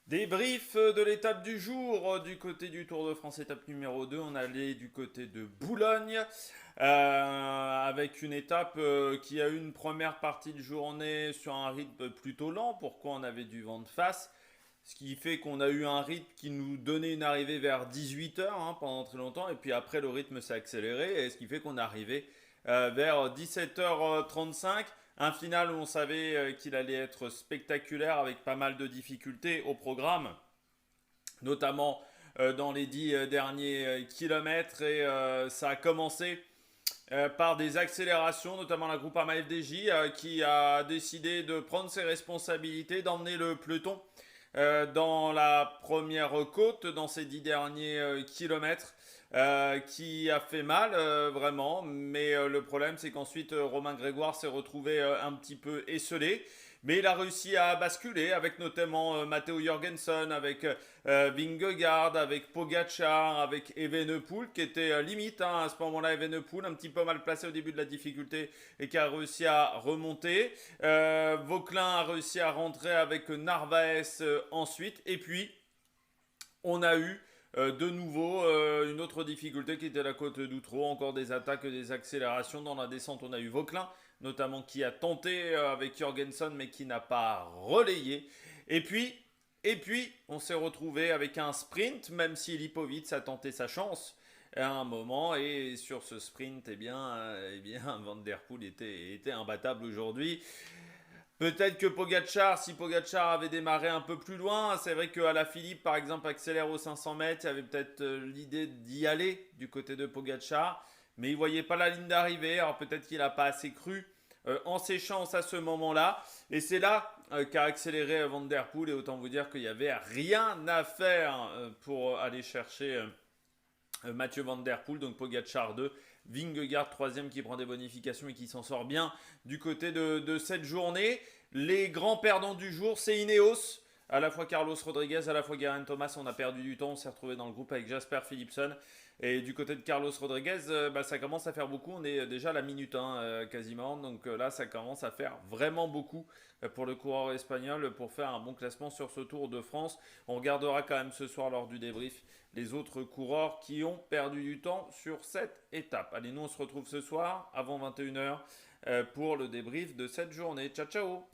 Débrief de l'étape du jour du côté du Tour de France, étape numéro 2. On allait du côté de Boulogne avec une étape qui a eu une première partie de journée sur un rythme plutôt lent. Pourquoi on avait du vent de face? Ce qui fait qu'on a eu un rythme qui nous donnait une arrivée vers 18 h pendant très longtemps. Et puis après, le rythme s'est accéléré. Et ce qui fait qu'on est arrivé vers 17h35. Un final où on savait qu'il allait être spectaculaire avec pas mal de difficultés au programme, notamment dans les 10 derniers kilomètres. Et ça a commencé par des accélérations, notamment la Groupama FDJ qui a décidé de prendre ses responsabilités, d'emmener le peloton dans la première côte, dans ces 10 derniers kilomètres, qui a fait mal vraiment. Mais le problème, c'est qu'ensuite Romain Grégoire s'est retrouvé un petit peu esselé. Mais il a réussi à basculer avec notamment Matteo Jorgensen, avec Vingegaard, avec Pogacar, avec Evenepoel, qui était limite à ce moment-là. Evenepoel, un petit peu mal placé au début de la difficulté et qui a réussi à remonter. Vauquelin a réussi à rentrer avec Narvaez ensuite. Et puis, on a eu de nouveau une autre difficulté qui était la côte d'Outreau. Encore des attaques, des accélérations. Dans la descente, on a eu Vauquelin, notamment, qui a tenté avec Jorgensen, mais qui n'a pas relayé. Et puis, on s'est retrouvé avec un sprint, même si Lipovic a tenté sa chance à un moment. Et sur ce sprint, Van Der Poel était imbattable aujourd'hui. Peut-être que Pogacar, si Pogacar avait démarré un peu plus loin, c'est vrai qu'à la Philippe, par exemple, accélère aux 500 mètres, il y avait peut-être l'idée d'y aller du côté de Pogacar, mais il ne voyait pas la ligne d'arrivée, alors peut-être qu'il n'a pas assez cru en ses chances à ce moment-là, et c'est là qu'a accéléré Van Der Poel, et autant vous dire qu'il n'y avait rien à faire pour aller chercher Mathieu Van Der Poel, donc Pogacar 2, Vingegaard 3e qui prend des bonifications et qui s'en sort bien du côté de cette journée. Les grands perdants du jour, c'est Ineos. À la fois Carlos Rodriguez, à la fois Geraint Thomas, on a perdu du temps, on s'est retrouvé dans le groupe avec Jasper Philipsen. Et du côté de Carlos Rodriguez, ça commence à faire beaucoup, on est déjà à la minute 1 quasiment, donc là ça commence à faire vraiment beaucoup pour le coureur espagnol pour faire un bon classement sur ce Tour de France. On regardera quand même ce soir lors du débrief les autres coureurs qui ont perdu du temps sur cette étape. Allez, nous on se retrouve ce soir avant 21 h pour le débrief de cette journée. Ciao ciao.